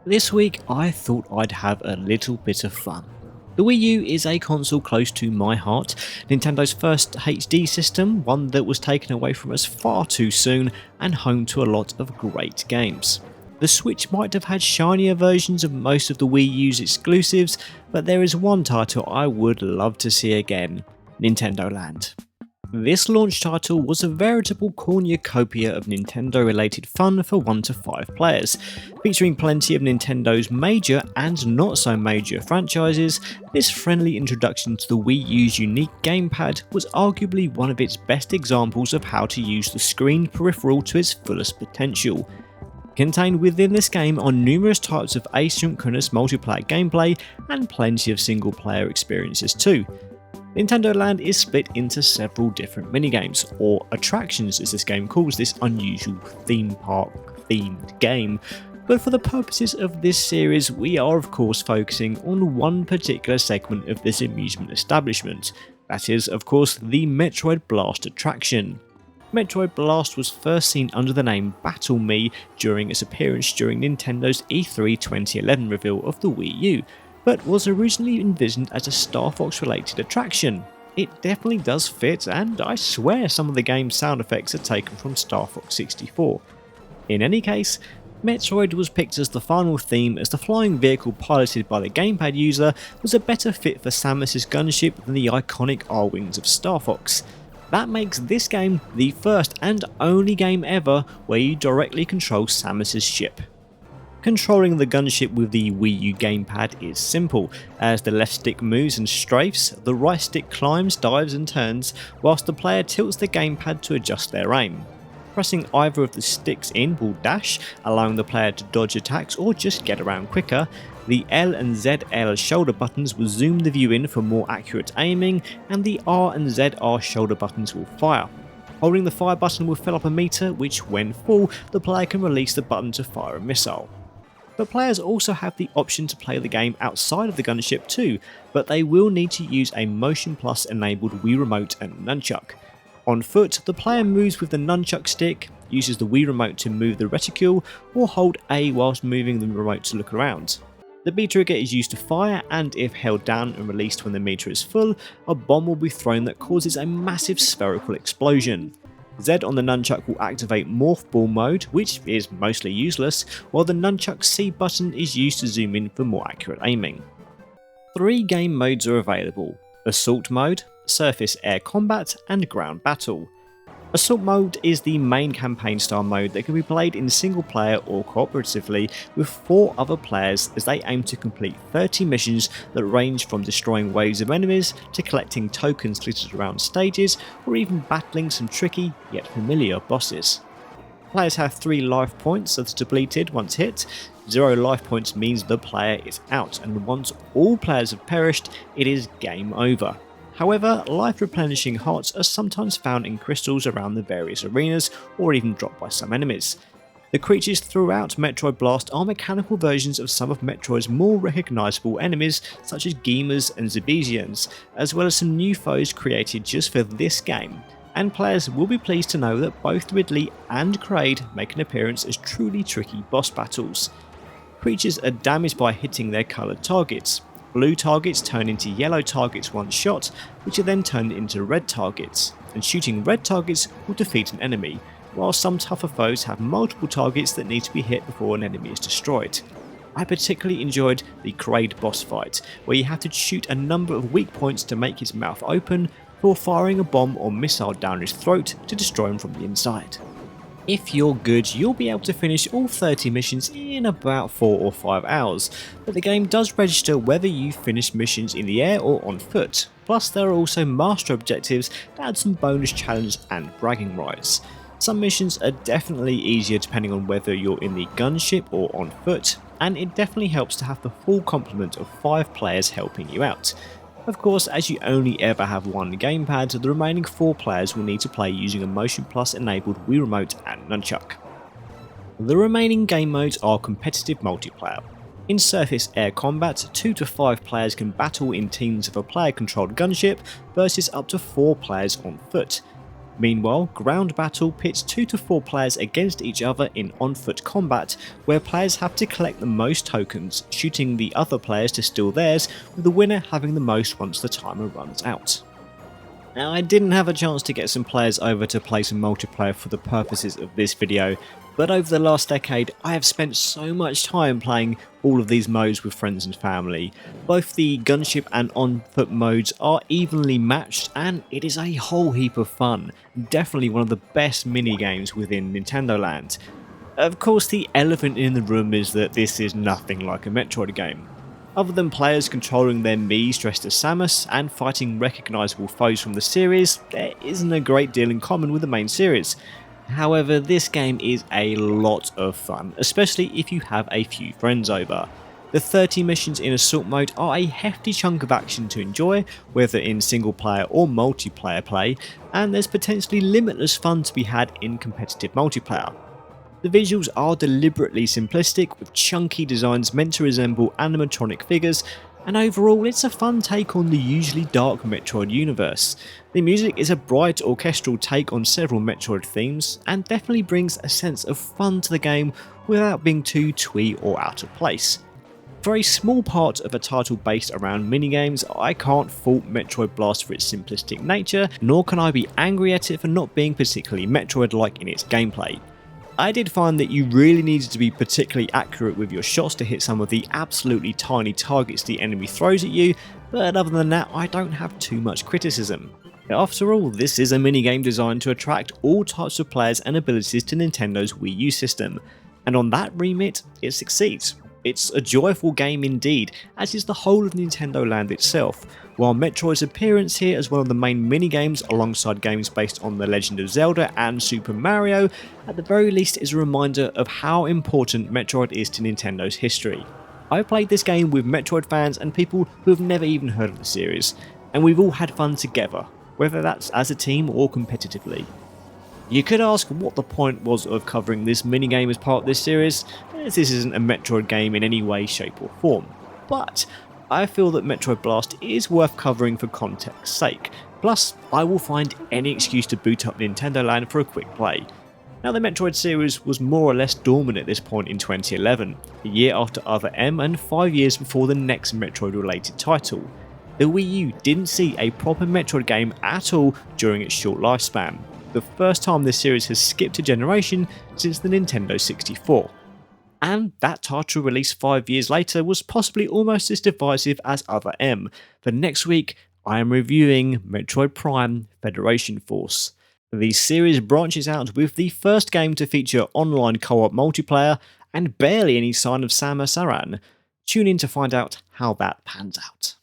This week I thought I'd have a little bit of fun. The Wii U is a console close to my heart, Nintendo's first HD system, one that was taken away from us far too soon and home to a lot of great games. The Switch might have had shinier versions of most of the Wii U's exclusives, but there is one title I would love to see again: Nintendo Land. This launch title was a veritable cornucopia of Nintendo related fun for 1 to 5 players. Featuring plenty of Nintendo's major and not so major franchises, this friendly introduction to the Wii U's unique Gamepad was arguably one of its best examples of how to use the screen peripheral to its fullest potential. Contained within this game are numerous types of asynchronous multiplayer gameplay and plenty of single player experiences too. Nintendo Land is split into several different minigames, or attractions as this game calls this unusual theme park themed game, but for the purposes of this series we are of course focusing on one particular segment of this amusement establishment, that is of course the Metroid Blast attraction. Metroid Blast was first seen under the name Battle Me during its appearance during Nintendo's E3 2011 reveal of the Wii U, but was originally envisioned as a Star Fox related attraction. It definitely does fit, and I swear some of the game's sound effects are taken from Star Fox 64. In any case, Metroid was picked as the final theme as the flying vehicle piloted by the gamepad user was a better fit for Samus's gunship than the iconic R-Wings of Star Fox. That makes this game the first and only game ever where you directly control Samus's ship. Controlling the gunship with the Wii U gamepad is simple, as the left stick moves and strafes, the right stick climbs, dives and turns, whilst the player tilts the gamepad to adjust their aim. Pressing either of the sticks in will dash, allowing the player to dodge attacks or just get around quicker. The L and ZL shoulder buttons will zoom the view in for more accurate aiming, and the R and ZR shoulder buttons will fire. Holding the fire button will fill up a meter, which when full, the player can release the button to fire a missile. But players also have the option to play the game outside of the gunship too, but they will need to use a Motion Plus enabled Wii Remote and Nunchuck. On foot, the player moves with the Nunchuck stick, uses the Wii Remote to move the reticule, or hold A whilst moving the remote to look around. The B trigger is used to fire, and if held down and released when the meter is full, a bomb will be thrown that causes a massive spherical explosion. Z on the nunchuck will activate Morph Ball mode, which is mostly useless, while the nunchuck C button is used to zoom in for more accurate aiming. 3 game modes are available: Assault mode, Surface Air Combat, and Ground Battle. Assault mode is the main campaign style mode that can be played in single player or cooperatively with 4 other players as they aim to complete 30 missions that range from destroying waves of enemies to collecting tokens littered around stages or even battling some tricky yet familiar bosses. Players have 3 life points that are depleted once hit. 0 life points means the player is out, and once all players have perished, it is game over. However, life replenishing hearts are sometimes found in crystals around the various arenas, or even dropped by some enemies. The creatures throughout Metroid Blast are mechanical versions of some of Metroid's more recognisable enemies such as Gemas and Zebesians, as well as some new foes created just for this game, and players will be pleased to know that both Ridley and Kraid make an appearance as truly tricky boss battles. Creatures are damaged by hitting their coloured targets. Blue targets turn into yellow targets once shot, which are then turned into red targets, and shooting red targets will defeat an enemy, while some tougher foes have multiple targets that need to be hit before an enemy is destroyed. I particularly enjoyed the Kraid boss fight, where you have to shoot a number of weak points to make his mouth open, before firing a bomb or missile down his throat to destroy him from the inside. If you're good, you'll be able to finish all 30 missions in about 4 or 5 hours, but the game does register whether you finish missions in the air or on foot. Plus there are also master objectives that add some bonus challenge and bragging rights. Some missions are definitely easier depending on whether you're in the gunship or on foot, and it definitely helps to have the full complement of 5 players helping you out. Of course, as you only ever have one gamepad, the remaining 4 players will need to play using a Motion Plus enabled Wii Remote and Nunchuck. The remaining game modes are competitive multiplayer. In Surface Air Combat, 2 to 5 players can battle in teams of a player controlled gunship versus up to 4 players on foot. Meanwhile, Ground Battle pits 2 to 4 players against each other in on-foot combat, where players have to collect the most tokens, shooting the other players to steal theirs, with the winner having the most once the timer runs out. Now, I didn't have a chance to get some players over to play some multiplayer for the purposes of this video, but over the last decade I have spent so much time playing all of these modes with friends and family. Both the gunship and on-foot modes are evenly matched and it is a whole heap of fun, definitely one of the best mini-games within Nintendo Land. Of course, the elephant in the room is that this is nothing like a Metroid game. Other than players controlling their Mii's dressed as Samus and fighting recognisable foes from the series, there isn't a great deal in common with the main series. However, this game is a lot of fun, especially if you have a few friends over. The 30 missions in Assault mode are a hefty chunk of action to enjoy, whether in single player or multiplayer play, and there's potentially limitless fun to be had in competitive multiplayer. The visuals are deliberately simplistic, with chunky designs meant to resemble animatronic figures, and overall it's a fun take on the usually dark Metroid universe. The music is a bright orchestral take on several Metroid themes, and definitely brings a sense of fun to the game without being too twee or out of place. For a small part of a title based around minigames, I can't fault Metroid Blast for its simplistic nature, nor can I be angry at it for not being particularly Metroid-like in its gameplay. I did find that you really needed to be particularly accurate with your shots to hit some of the absolutely tiny targets the enemy throws at you, but other than that I don't have too much criticism. After all, this is a minigame designed to attract all types of players and abilities to Nintendo's Wii U system, and on that remit, it succeeds. It's a joyful game indeed, as is the whole of Nintendo Land itself, while Metroid's appearance here as one of the main minigames alongside games based on The Legend of Zelda and Super Mario, at the very least is a reminder of how important Metroid is to Nintendo's history. I've played this game with Metroid fans and people who have never even heard of the series, and we've all had fun together, whether that's as a team or competitively. You could ask what the point was of covering this minigame as part of this series, as this isn't a Metroid game in any way, shape or form, but I feel that Metroid Blast is worth covering for context's sake, plus I will find any excuse to boot up Nintendo Land for a quick play. Now, the Metroid series was more or less dormant at this point in 2011, a year after Other M and 5 years before the next Metroid related title. The Wii U didn't see a proper Metroid game at all during its short lifespan, the first time this series has skipped a generation since the Nintendo 64. And that title released 5 years later was possibly almost as divisive as Other M, for next week I am reviewing Metroid Prime Federation Force. The series branches out with the first game to feature online co-op multiplayer and barely any sign of Samus Aran. Tune in to find out how that pans out.